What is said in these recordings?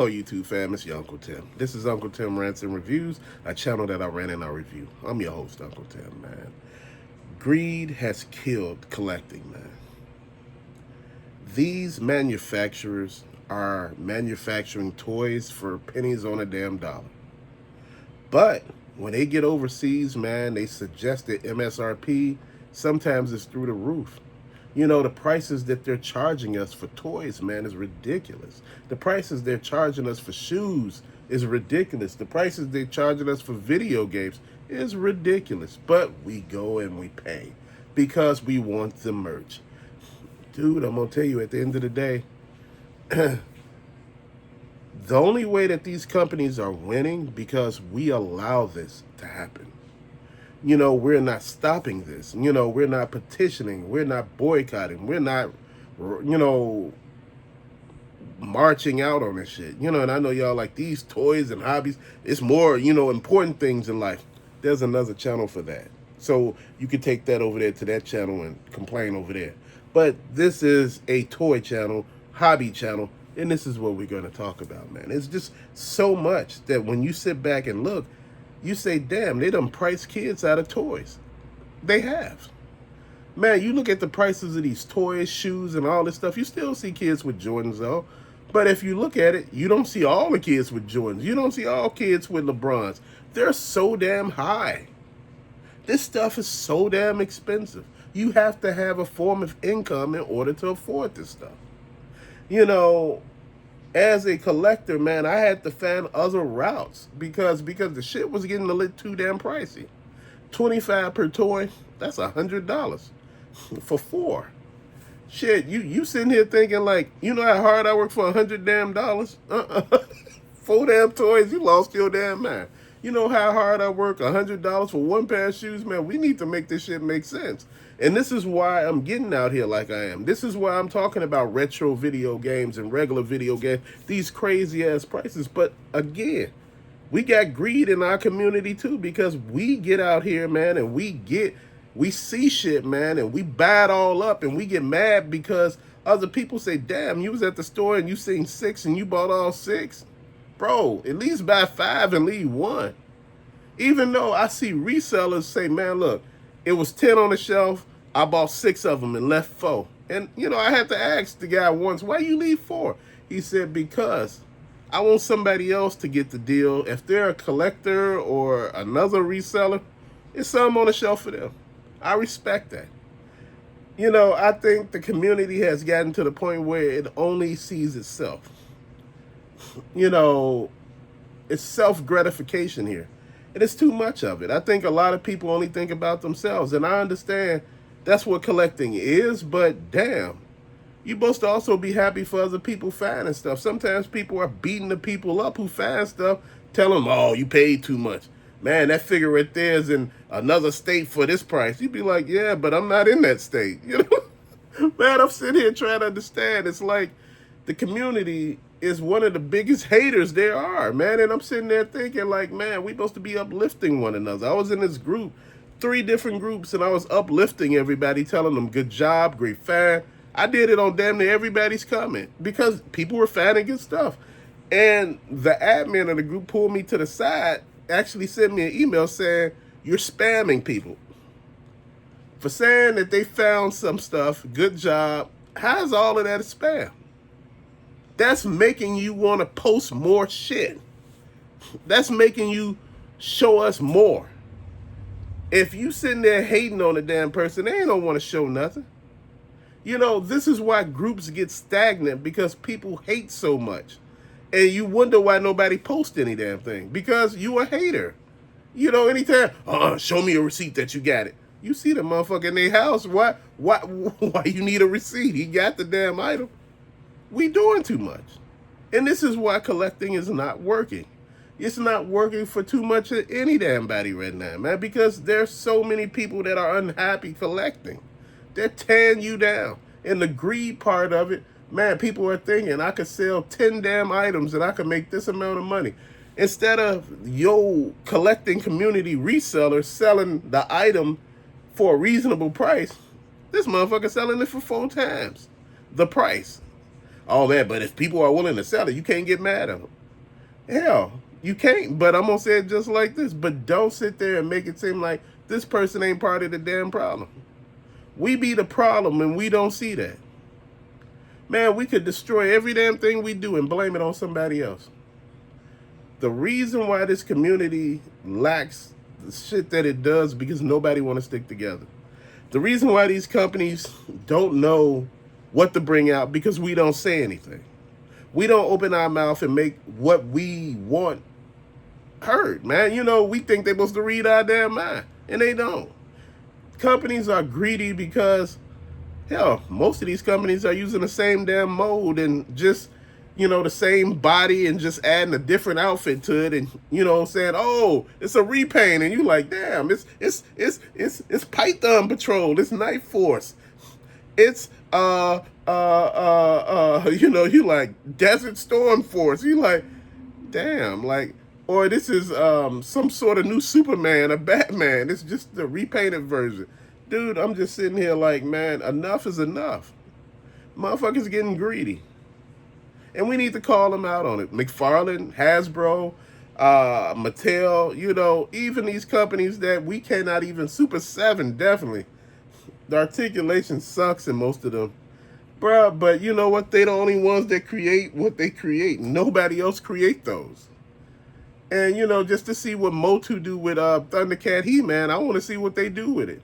Hello, YouTube fam. It's your Uncle Tim. This is Uncle Tim Rants and Reviews, a channel that I ran and I review. I'm your host, Uncle Tim, man. Greed has killed collecting, man. These manufacturers are manufacturing toys for pennies on a damn dollar. But when they get overseas, man, they suggest that MSRP sometimes is through the roof. You know, the prices that they're charging us for toys, man, is ridiculous. The prices they're charging us for shoes is ridiculous. The prices they're charging us for video games is ridiculous. But we go and we pay because we want the merch. Dude, I'm going to tell you, at the end of the day, the only way that these companies are winning because we allow this to happen. You know, we're not stopping this. You know, we're not petitioning. We're not boycotting. We're not, marching out on this shit. You know, and I know y'all like these toys and hobbies. It's more, important things in life. There's another channel for that. So you can take that over there to that channel and complain over there. But this is a toy channel, hobby channel, and this is what we're going to talk about, man. It's just so much that when you sit back and look, you say, damn, they done price kids out of toys. They have. Man, you look at the prices of these toys, shoes, and all this stuff, you still see kids with Jordans, though. But if you look at it, you don't see all the kids with Jordans. You don't see all kids with LeBrons. They're so damn high. This stuff is so damn expensive. You have to have a form of income in order to afford this stuff. You know, as a collector, man, I had to find other routes because the shit was getting a little too damn pricey. $25 per toy, that's $100 for 4. Shit, you sitting here thinking like, you know how hard I work for $100 damn dollars? 4 damn toys, you lost your damn mind. You know how hard I work $100 for 1 pair of shoes, man? We need to make this shit make sense. And this is why I'm getting out here like I am. This is why I'm talking about retro video games and regular video games, these crazy ass prices. But again, we got greed in our community too, because we get out here, man, and we see shit, man, and we buy it all up and we get mad because other people say, damn, you was at the store and you seen 6 and you bought all 6. Bro, at least buy 5 and leave 1. Even though I see resellers say, man, look, it was 10 on the shelf, I bought 6 of them and left 4. And, I had to ask the guy once, why you leave 4? He said, because I want somebody else to get the deal. If they're a collector or another reseller, it's something on the shelf for them. I respect that. I think the community has gotten to the point where it only sees itself. It's self-gratification here. And it's too much of it. I think a lot of people only think about themselves. And I understand that's what collecting is, but damn, you're supposed to also be happy for other people finding stuff. Sometimes people are beating the people up who find stuff, tell them, oh, you paid too much. Man, that figure right there is in another state for this price. You'd be like, yeah, but I'm not in that state. Man, I'm sitting here trying to understand. It's like the community is one of the biggest haters there are, man. And I'm sitting there thinking like, man, we supposed to be uplifting one another. I was in this group, 3 different groups, and I was uplifting everybody, telling them good job, great find. I did it on damn near everybody's comment because people were finding good stuff. And the admin of the group pulled me to the side, actually sent me an email saying, you're spamming people for saying that they found some stuff. Good job. How's all of that a spam? That's making you want to post more shit. That's making you show us more. If you sitting there hating on a damn person, they ain't don't want to show nothing. This is why groups get stagnant, because people hate so much. And you wonder why nobody posts any damn thing. Because you a hater. Anytime, show me a receipt that you got it. You see the motherfucker in their house. Why you need a receipt? He got the damn item. We doing too much. And this is why collecting is not working. It's not working for too much of any damn body right now, man, because there's so many people that are unhappy collecting. They're tearing you down. And the greed part of it, man, people are thinking, I could sell 10 damn items and I could make this amount of money. Instead of your collecting community reseller selling the item for a reasonable price, this motherfucker selling it for 4 times the price. Oh man, but if people are willing to sell it, you can't get mad at them. Hell, you can't. But I'm gonna say it just like this. But don't sit there and make it seem like this person ain't part of the damn problem. We be the problem and we don't see that. Man, we could destroy every damn thing we do and blame it on somebody else. The reason why this community lacks the shit that it does because nobody want to stick together. The reason why these companies don't know what to bring out because we don't say anything. We don't open our mouth and make what we want heard, man. You know, we think they're supposed to read our damn mind, and they don't. Companies are greedy because, hell, most of these companies are using the same damn mold and just, you know, the same body and just adding a different outfit to it, and you know, saying, "Oh, it's a repaint," and you like, "Damn, it's Python Patrol, it's Night Force, it's you know, you like Desert Storm Force." You like, damn, like, or this is some sort of new Superman or Batman. It's just the repainted version. Dude, I'm just sitting here like, man, enough is enough. Motherfuckers getting greedy. And we need to call them out on it. McFarlane, Hasbro, Mattel, you know, even these companies that we cannot even, Super 7, definitely. The articulation sucks in most of them. Bruh, but you know what? They the only ones that create what they create. Nobody else create those. And, you know, just to see what Motu do with Thundercat He-Man, I want to see what they do with it.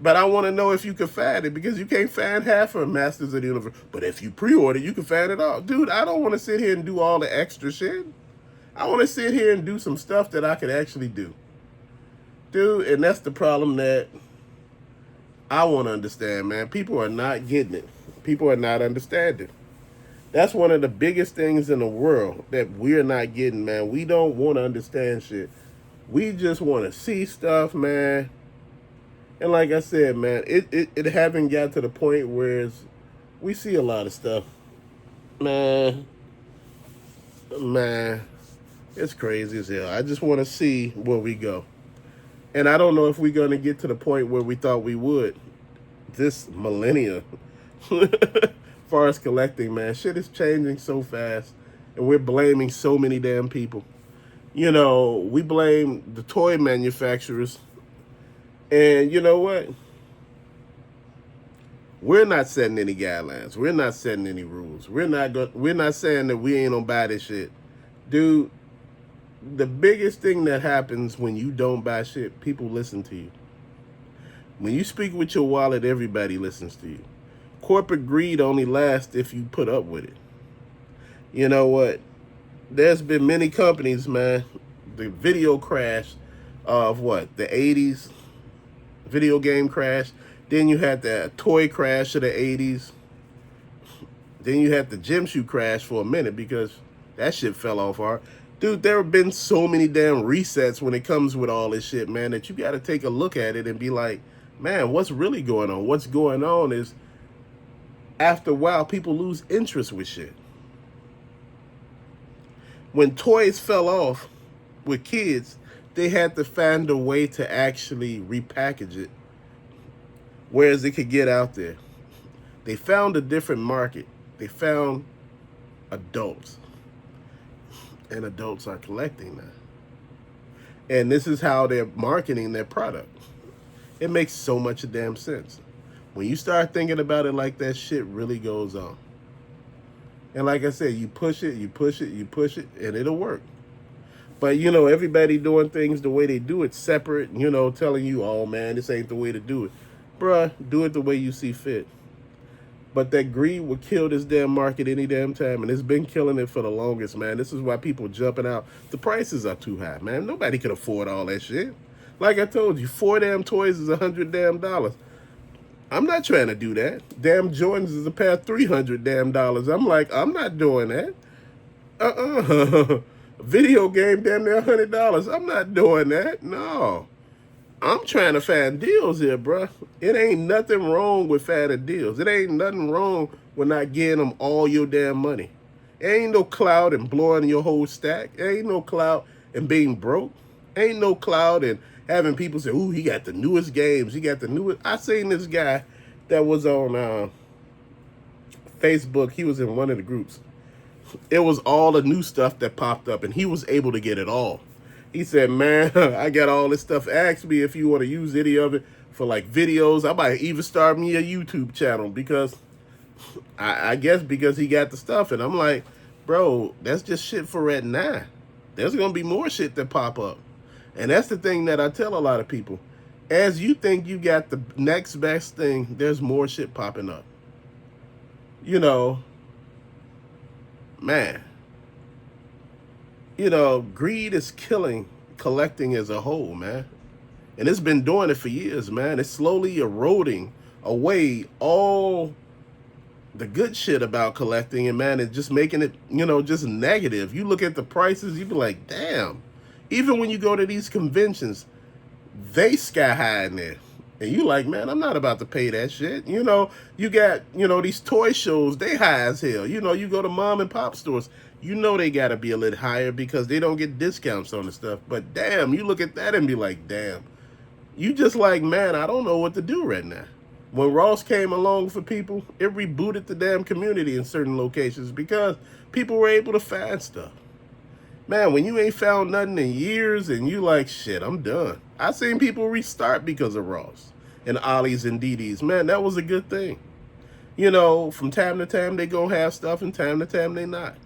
But I want to know if you can find it, because you can't find half of Masters of the Universe. But if you pre-order, you can find it all. Dude, I don't want to sit here and do all the extra shit. I want to sit here and do some stuff that I could actually do. Dude, and that's the problem that I want to understand, man. People are not getting it. People are not understanding. That's one of the biggest things in the world that we're not getting, man. We don't want to understand shit. We just want to see stuff, man. And like I said, man, it haven't got to the point where we see a lot of stuff. Man, it's crazy as hell. I just want to see where we go. And I don't know if we're going to get to the point where we thought we would this millennia. As far as collecting, man, shit is changing so fast. And we're blaming so many damn people. You know, we blame the toy manufacturers. And you know what? We're not setting any guidelines. We're not setting any rules. We're not saying that we ain't gonna buy this shit. Dude, the biggest thing that happens when you don't buy shit, people listen to you. When you speak with your wallet, everybody listens to you. Corporate greed only lasts if you put up with it. You know what? There's been many companies, man. The video crash of what? The 80s video game crash. Then you had the toy crash of the 80s. Then you had the gym shoe crash for a minute because that shit fell off hard. Dude, there have been so many damn resets when it comes with all this shit, man, that you got to take a look at it and be like, man, what's really going on? What's going on is, after a while, people lose interest with shit. When toys fell off with kids, they had to find a way to actually repackage it, whereas it could get out there. They found a different market. They found adults. And adults are collecting now. And this is how they're marketing their product. It makes so much damn sense. When you start thinking about it like that, shit really goes on. And like I said, you push it, you push it, you push it, and it'll work. But, you know, everybody doing things the way they do it, separate, you know, telling you, oh, man, this ain't the way to do it. Bruh, do it the way you see fit. But that greed will kill this damn market any damn time, and it's been killing it for the longest, man. This is why people jumping out. The prices are too high, man. Nobody can afford all that shit. Like I told you, 4 damn toys is $100 damn. I'm not trying to do that. Damn Jordans is a pair of $300 damn. I'm like, I'm not doing that. Video game damn near $100. I'm not doing that. No. I'm trying to find deals here, bruh. It ain't nothing wrong with finding deals. It ain't nothing wrong with not getting them all your damn money. It ain't no cloud in blowing your whole stack. It ain't no cloud in being broke. Ain't no cloud in having people say, ooh, he got the newest games. He got the newest. I seen this guy that was on Facebook. He was in one of the groups. It was all the new stuff that popped up, and he was able to get it all. He said, "Man, I got all this stuff. Ask me if you want to use any of it for like videos. I might even start me a YouTube channel because I guess because he got the stuff." And I'm like, "Bro, that's just shit for right now. There's gonna be more shit that pop up." And that's the thing that I tell a lot of people. As you think you got the next best thing, there's more shit popping up. You know, man, greed is killing collecting as a whole, man. And it's been doing it for years, man. It's slowly eroding away all the good shit about collecting, and man, it's just making it, just negative. You look at the prices, you be like, damn. Even when you go to these conventions, they sky high in there. And you like, man, I'm not about to pay that shit. You got, these toy shows, they high as hell. You go to mom and pop stores, they got to be a little higher because they don't get discounts on the stuff. But damn, you look at that and be like, damn. You just like, man, I don't know what to do right now. When Ross came along for people, it rebooted the damn community in certain locations because people were able to find stuff. Man, when you ain't found nothing in years and you like, shit, I'm done. I seen people restart because of Ross and Ollie's and DD's. Man, that was a good thing. From time to time, they gonna have stuff and time to time they not.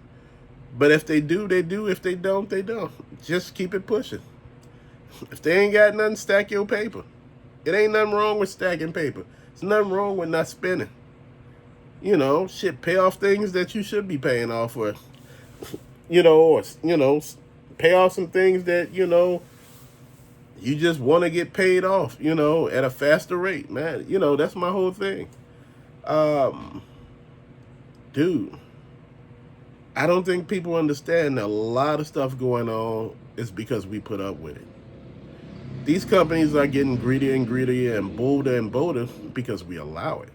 But if they do, they do. If they don't, they don't. Just keep it pushing. If they ain't got nothing, stack your paper. It ain't nothing wrong with stacking paper. There's nothing wrong with not spending. Shit, pay off things that you should be paying off for. Or, pay off some things that, you just want to get paid off, at a faster rate, man. That's my whole thing. Dude, I don't think people understand that a lot of stuff going on is because we put up with it. These companies are getting greedier and greedier and bolder because we allow it.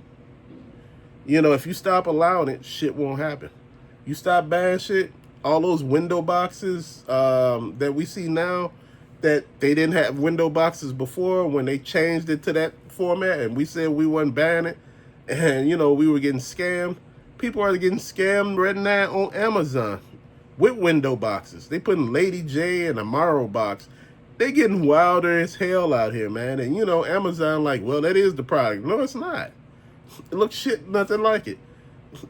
If you stop allowing it, shit won't happen. You stop buying shit, all those window boxes that we see now, that they didn't have window boxes before when they changed it to that format and we said we wasn't buying it and, we were getting scammed. People are getting scammed right now on Amazon with window boxes. They putting Lady J in a Morrow box. They getting wilder as hell out here, man. And, Amazon like, well, that is the product. No, it's not. It looks shit, nothing like it.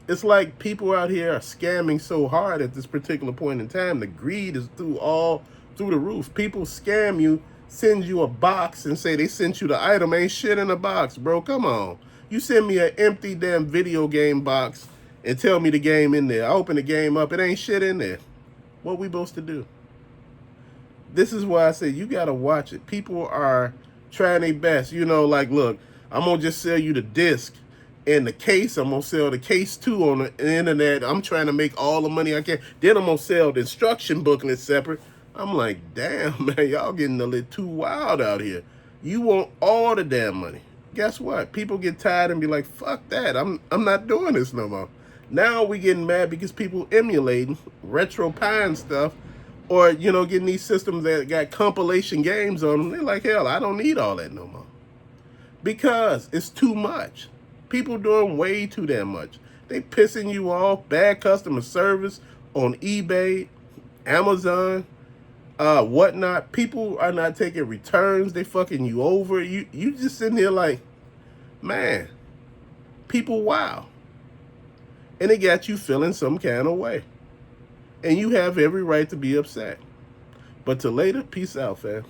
It's like people out here are scamming so hard at this particular point in time. The greed is through the roof. People scam you, send you a box and say they sent you the item. Ain't shit in the box, bro. Come on. You send me an empty damn video game box and tell me the game in there. I open the game up. It ain't shit in there. What we supposed to do? This is why I say you got to watch it. People are trying their best. Like, look, I'm going to just sell you the disc and the case. I'm going to sell the case too on the internet. I'm trying to make all the money I can. Then I'm going to sell the instruction booklet separate. I'm like, damn, man, y'all getting a little too wild out here. You want all the damn money. Guess what? People get tired and be like, fuck that. I'm not doing this no more. Now we getting mad because people emulating retro pine stuff or, getting these systems that got compilation games on them. They're like, hell, I don't need all that no more. Because it's too much. People doing way too damn much. They pissing you off, bad customer service on eBay, Amazon, whatnot. People are not taking returns. They fucking you over. You just sitting here like, man, people wow. And it got you feeling some kind of way. And you have every right to be upset. But till later, peace out, fam.